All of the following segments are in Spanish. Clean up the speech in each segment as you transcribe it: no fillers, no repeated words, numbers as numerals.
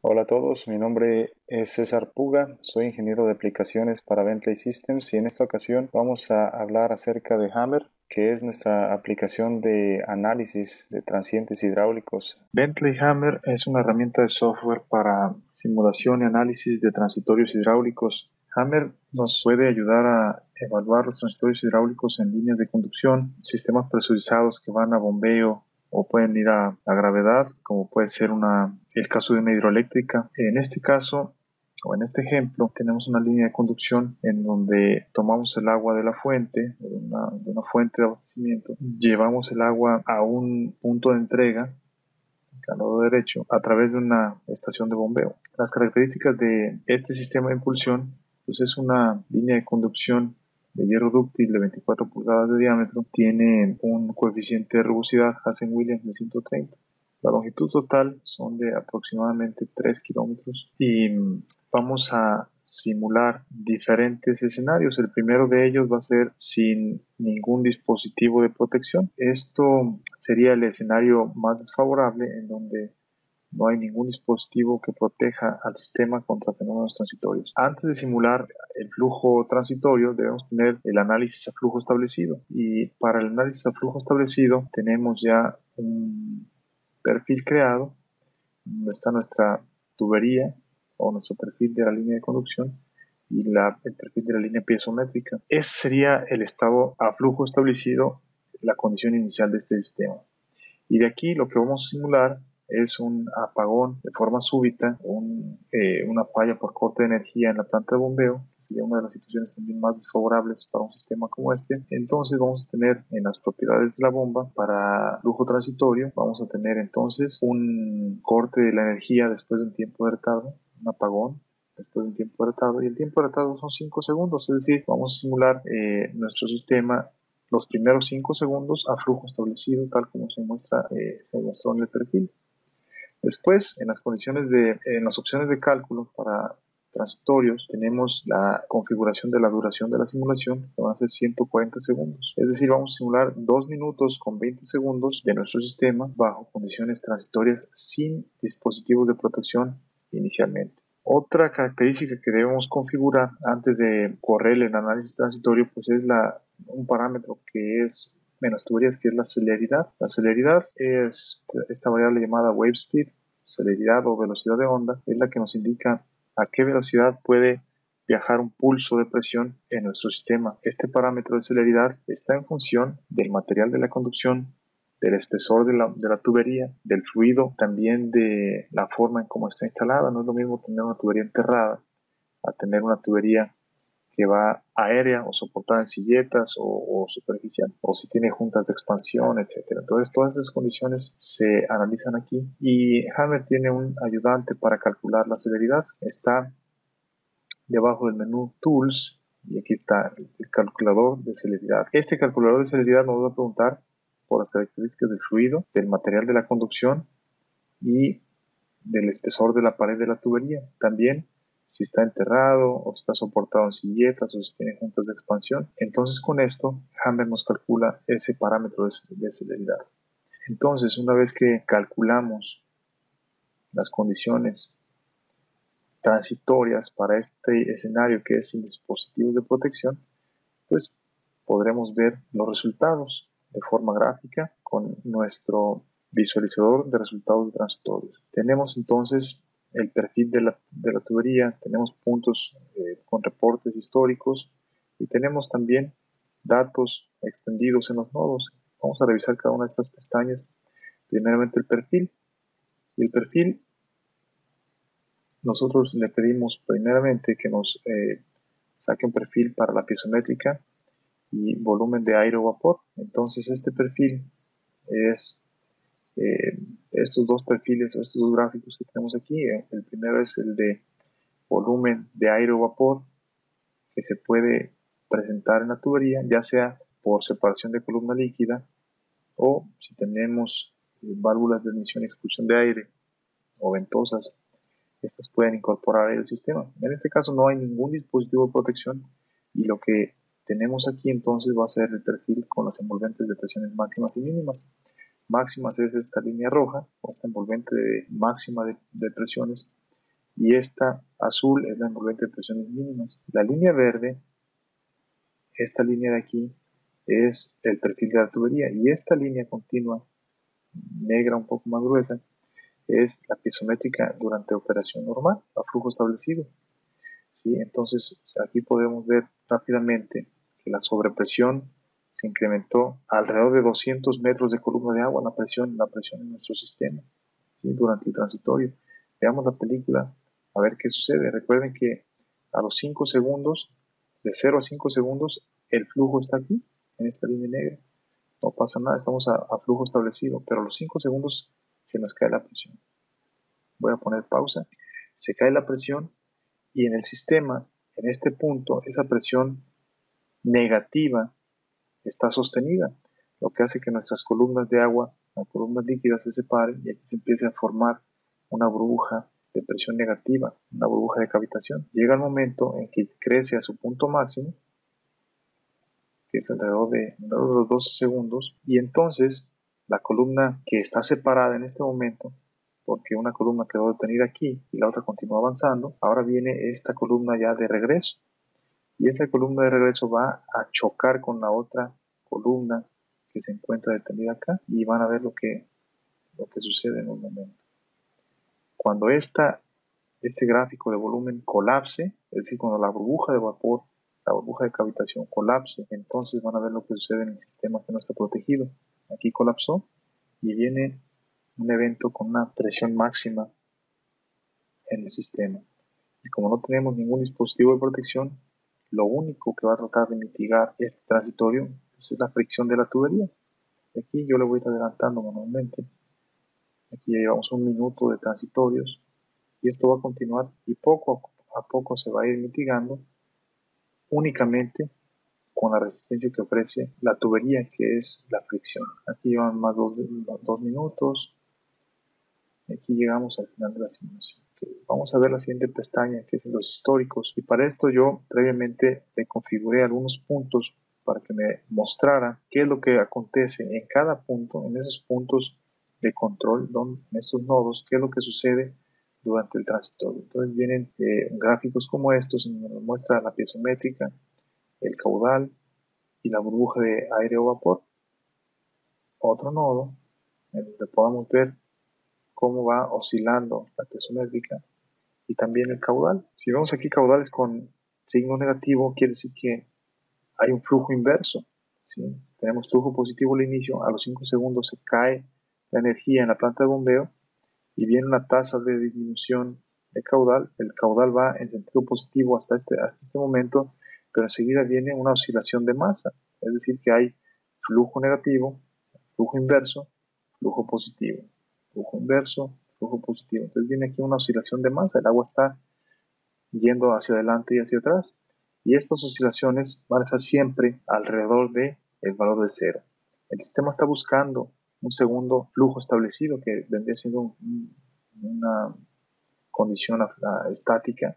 Hola a todos, mi nombre es César Puga, soy ingeniero de aplicaciones para Bentley Systems y en esta ocasión vamos a hablar acerca de Hammer, que es nuestra aplicación de análisis de transientes hidráulicos. Bentley Hammer es una herramienta de software para simulación y análisis de transitorios hidráulicos. Hammer nos puede ayudar a evaluar los transitorios hidráulicos en líneas de conducción, sistemas presurizados que van a bombeo o pueden ir a gravedad, como puede ser el caso de una hidroeléctrica. En este caso, o en este ejemplo, tenemos una línea de conducción en donde tomamos el agua de la fuente, de una fuente de abastecimiento, llevamos el agua a un punto de entrega, al lado derecho, a través de una estación de bombeo. Las características de este sistema de impulsión, pues es una línea de conducción de hierro dúctil de 24 pulgadas de diámetro, tiene un coeficiente de rugosidad Hazen-Williams de 130. La longitud total son de aproximadamente 3 kilómetros y vamos a simular diferentes escenarios. El primero de ellos va a ser sin ningún dispositivo de protección. Esto sería el escenario más desfavorable en donde no hay ningún dispositivo que proteja al sistema contra fenómenos transitorios. Antes de simular el flujo transitorio, debemos tener el análisis a flujo establecido. Y para el análisis a flujo establecido, tenemos ya un perfil creado, donde está nuestra tubería o nuestro perfil de la línea de conducción y el perfil de la línea piezométrica. Ese sería el estado a flujo establecido, la condición inicial de este sistema. Y de aquí lo que vamos a simular es un apagón de forma súbita, una falla por corte de energía en la planta de bombeo, que sería una de las situaciones también más desfavorables para un sistema como este. Entonces vamos a tener en las propiedades de la bomba para flujo transitorio, vamos a tener entonces un corte de la energía después de un tiempo de retardo, un apagón después de un tiempo de retardo, y el tiempo de retardo son 5 segundos, es decir, vamos a simular nuestro sistema los primeros 5 segundos a flujo establecido, tal como se mostró en el perfil. Después, en las opciones de cálculo para transitorios, tenemos la configuración de la duración de la simulación, que van a ser 140 segundos. Es decir, vamos a simular 2 minutos con 20 segundos de nuestro sistema bajo condiciones transitorias sin dispositivos de protección inicialmente. Otra característica que debemos configurar antes de correr el análisis transitorio, pues es un parámetro que es en las tuberías, que es la celeridad. La celeridad es esta variable llamada wave speed, celeridad o velocidad de onda, es la que nos indica a qué velocidad puede viajar un pulso de presión en nuestro sistema. Este parámetro de celeridad está en función del material de la conducción, del espesor de la tubería, del fluido, también de la forma en cómo está instalada. No es lo mismo tener una tubería enterrada a tener una tubería que va aérea o soportada en silletas o superficial, o si tiene juntas de expansión, etcétera. Entonces, todas esas condiciones se analizan aquí y Hammer tiene un ayudante para calcular la celeridad. Está debajo del menú Tools y aquí está el calculador de celeridad. Este calculador de celeridad nos va a preguntar por las características del fluido, del material de la conducción y del espesor de la pared de la tubería. También si está enterrado o si está soportado en silletas o si tiene juntas de expansión. Entonces con esto Hammer nos calcula ese parámetro de celeridad. Entonces una vez que calculamos las condiciones transitorias para este escenario que es sin dispositivos de protección, pues podremos ver los resultados de forma gráfica con nuestro visualizador de resultados transitorios. Tenemos entonces el perfil de la tubería, tenemos puntos con reportes históricos y tenemos también datos extendidos en los nodos. Vamos a revisar cada una de estas pestañas. Primeramente el perfil. Y el perfil, nosotros le pedimos primeramente que nos saque un perfil para la piezométrica y volumen de aire o vapor. Entonces este perfil es estos dos perfiles o estos dos gráficos que tenemos aquí. El primero es el de volumen de aire o vapor que se puede presentar en la tubería, ya sea por separación de columna líquida o si tenemos válvulas de admisión y expulsión de aire o ventosas, estas pueden incorporar el sistema. En este caso no hay ningún dispositivo de protección y lo que tenemos aquí entonces va a ser el perfil con las envolventes de presiones máximas y mínimas. Máximas es esta línea roja, o esta envolvente máxima de presiones, y esta azul es la envolvente de presiones mínimas. La línea verde, esta línea de aquí, es el perfil de la tubería, y esta línea continua, negra un poco más gruesa, es la piezométrica durante operación normal, a flujo establecido. ¿Sí? Entonces aquí podemos ver rápidamente que la sobrepresión se incrementó alrededor de 200 metros de columna de agua, la presión en nuestro sistema, ¿sí? Durante el transitorio. Veamos la película a ver qué sucede. Recuerden que a los 5 segundos, de 0 a 5 segundos, el flujo está aquí, en esta línea negra. No pasa nada, estamos a flujo establecido, pero a los 5 segundos se nos cae la presión. Voy a poner pausa. Se cae la presión y en el sistema, en este punto, esa presión negativa está sostenida, lo que hace que nuestras columnas de agua, las columnas líquidas se separen y aquí se empiece a formar una burbuja de presión negativa, una burbuja de cavitación. Llega el momento en que crece a su punto máximo, que es alrededor de los 12 segundos, y entonces la columna que está separada en este momento, porque una columna quedó detenida aquí y la otra continúa avanzando, ahora viene esta columna ya de regreso, y esa columna de regreso va a chocar con la otra columna que se encuentra detenida acá, y van a ver lo que sucede en un momento. Cuando este gráfico de volumen colapse, es decir, cuando la burbuja de vapor, la burbuja de cavitación colapse, entonces van a ver lo que sucede en el sistema que no está protegido. Aquí colapsó y viene un evento con una presión máxima en el sistema. Y como no tenemos ningún dispositivo de protección, lo único que va a tratar de mitigar este transitorio pues, es la fricción de la tubería. Aquí yo le voy a ir adelantando manualmente. Aquí ya llevamos 1 minuto de transitorios y esto va a continuar y poco a poco se va a ir mitigando únicamente con la resistencia que ofrece la tubería, que es la fricción. Aquí llevan más 2 minutos y aquí llegamos al final de la simulación. Vamos a ver la siguiente pestaña, que es los históricos, y para esto yo previamente le configuré algunos puntos para que me mostrara qué es lo que acontece en cada punto, en esos puntos de control, en estos nodos, qué es lo que sucede durante el transitorio. Entonces vienen gráficos como estos, en donde nos muestra la piezométrica, el caudal y la burbuja de aire o vapor. Otro nodo en donde podamos ver cómo va oscilando la piezométrica y también el caudal. Si vemos aquí caudales con signo negativo, quiere decir que hay un flujo inverso. ¿Sí? Tenemos flujo positivo al inicio, a los 5 segundos se cae la energía en la planta de bombeo y viene una tasa de disminución de caudal. El caudal va en sentido positivo hasta este momento, pero enseguida viene una oscilación de masa, es decir, que hay flujo negativo, flujo inverso, flujo positivo, flujo inverso, flujo positivo. Entonces viene aquí una oscilación de masa, el agua está yendo hacia adelante y hacia atrás. Y estas oscilaciones van a estar siempre alrededor del valor de cero. El sistema está buscando un segundo flujo establecido que vendría siendo una condición estática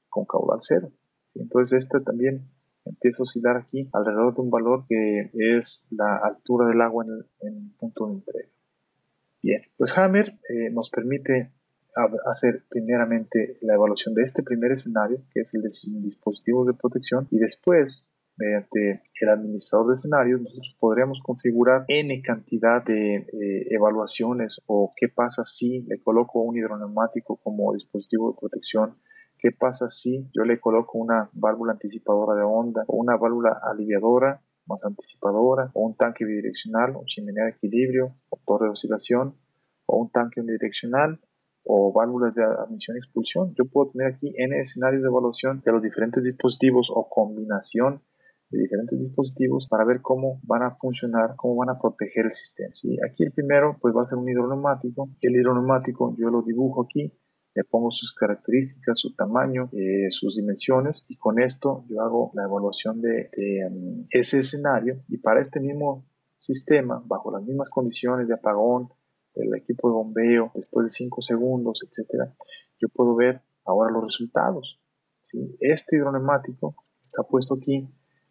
con caudal cero. Entonces este también empieza a oscilar aquí alrededor de un valor que es la altura del agua en el punto de entrega. Bien, pues Hammer nos permite hacer primeramente la evaluación de este primer escenario, que es el de dispositivos de protección, y después, mediante el administrador de escenarios, nosotros podríamos configurar n cantidad de evaluaciones o qué pasa si le coloco un hidroneumático como dispositivo de protección, qué pasa si yo le coloco una válvula anticipadora de onda o una válvula aliviadora más anticipadora, o un tanque bidireccional, o chimenea de equilibrio, o torre de oscilación, o un tanque unidireccional, o válvulas de admisión y expulsión. Yo puedo tener aquí n escenarios de evaluación de los diferentes dispositivos o combinación de diferentes dispositivos para ver cómo van a funcionar, cómo van a proteger el sistema. ¿Sí? Aquí el primero pues va a ser un hidroneumático. El hidroneumático yo lo dibujo aquí, le pongo sus características, su tamaño, sus dimensiones, y con esto yo hago la evaluación de ese escenario, y para este mismo sistema, bajo las mismas condiciones de apagón, del equipo de bombeo, después de 5 segundos, etcétera, yo puedo ver ahora los resultados. ¿Sí? Este hidroneumático está puesto aquí,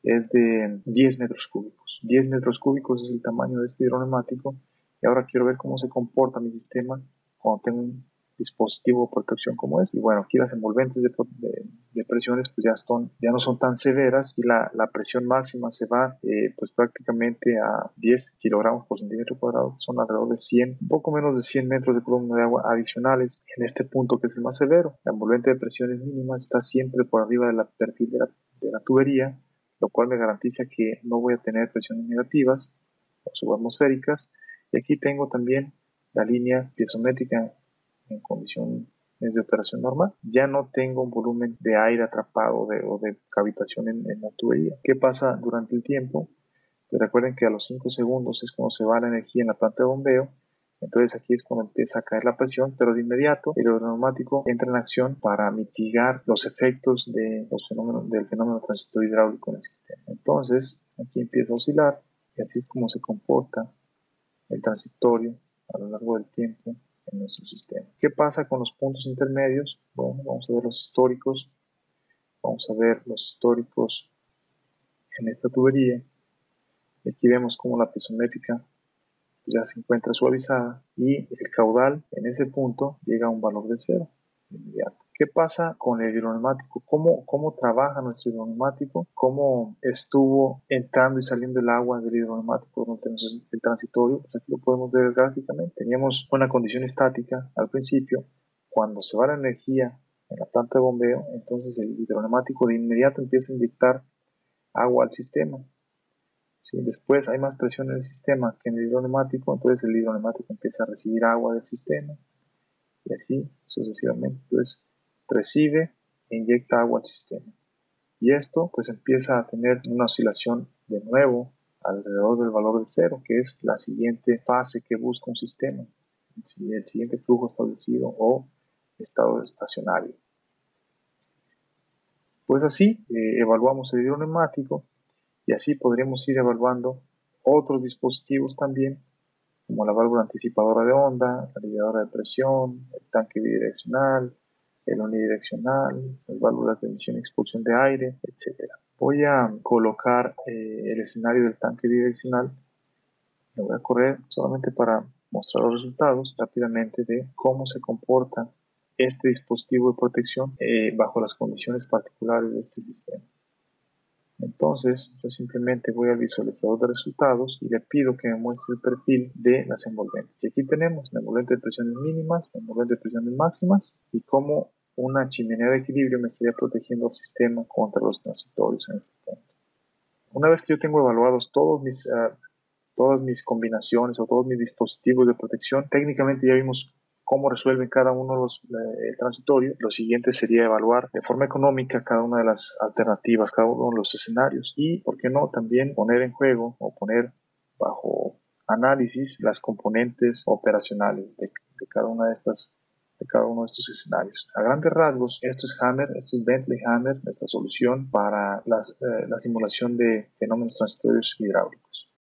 es de 10 metros cúbicos. 10 metros cúbicos es el tamaño de este hidroneumático, y ahora quiero ver cómo se comporta mi sistema cuando tengo un dispositivo de protección como este. Y bueno, aquí las envolventes de presiones pues ya no son tan severas y la presión máxima se va pues prácticamente a 10 kilogramos por centímetro cuadrado, que son alrededor de 100, un poco menos de 100 metros de columna de agua adicionales en este punto que es el más severo. La envolvente de presiones mínimas está siempre por arriba del perfil de la tubería, lo cual me garantiza que no voy a tener presiones negativas o subatmosféricas. Y aquí tengo también la línea piezométrica en condiciones de operación normal. Ya no tengo un volumen de aire atrapado o de cavitación en la tubería. ¿Qué pasa durante el tiempo? Pues recuerden que a los 5 segundos es cuando se va la energía en la planta de bombeo. Entonces aquí es cuando empieza a caer la presión, pero de inmediato el hidroneumático entra en acción para mitigar los efectos del fenómeno transitorio hidráulico en el sistema. Entonces aquí empieza a oscilar y así es como se comporta el transitorio a lo largo del tiempo en nuestro sistema. ¿Qué pasa con los puntos intermedios? Bueno, vamos a ver los históricos. Vamos a ver los históricos en esta tubería. Y aquí vemos cómo la piezométrica ya se encuentra suavizada y el caudal en ese punto llega a un valor de cero de inmediato. ¿Qué pasa con el hidroneumático? ¿Cómo trabaja nuestro hidroneumático? ¿Cómo estuvo entrando y saliendo el agua del hidroneumático durante el transitorio? Pues aquí lo podemos ver gráficamente. Teníamos una condición estática al principio. Cuando se va la energía en la planta de bombeo, entonces el hidroneumático de inmediato empieza a inyectar agua al sistema. Si después hay más presión en el sistema que en el hidroneumático, entonces el hidroneumático empieza a recibir agua del sistema y así sucesivamente. Entonces recibe e inyecta agua al sistema. Y esto pues empieza a tener una oscilación de nuevo alrededor del valor del cero, que es la siguiente fase que busca un sistema, el siguiente flujo establecido o estado estacionario. Pues así evaluamos el hidroneumático y así podríamos ir evaluando otros dispositivos también, como la válvula anticipadora de onda, la aliviadora de presión, el tanque bidireccional, el unidireccional, las válvulas de emisión y expulsión de aire, etc. Voy a colocar el escenario del tanque bidireccional. Me voy a correr solamente para mostrar los resultados rápidamente de cómo se comporta este dispositivo de protección bajo las condiciones particulares de este sistema. Entonces, yo simplemente voy al visualizador de resultados y le pido que me muestre el perfil de las envolventes. Y aquí tenemos la envolvente de presiones mínimas, la envolvente de presiones máximas y cómo una chimenea de equilibrio me estaría protegiendo al sistema contra los transitorios en este punto. Una vez que yo tengo evaluados todas mis combinaciones o todos mis dispositivos de protección, técnicamente ya vimos cómo resuelven cada uno el transitorio. Lo siguiente sería evaluar de forma económica cada una de las alternativas, cada uno de los escenarios y, ¿por qué no?, también poner en juego o poner bajo análisis las componentes operacionales de cada una de cada uno de estos escenarios. A grandes rasgos, esto es Bentley Hammer, esta solución para la simulación de fenómenos transitorios hidráulicos.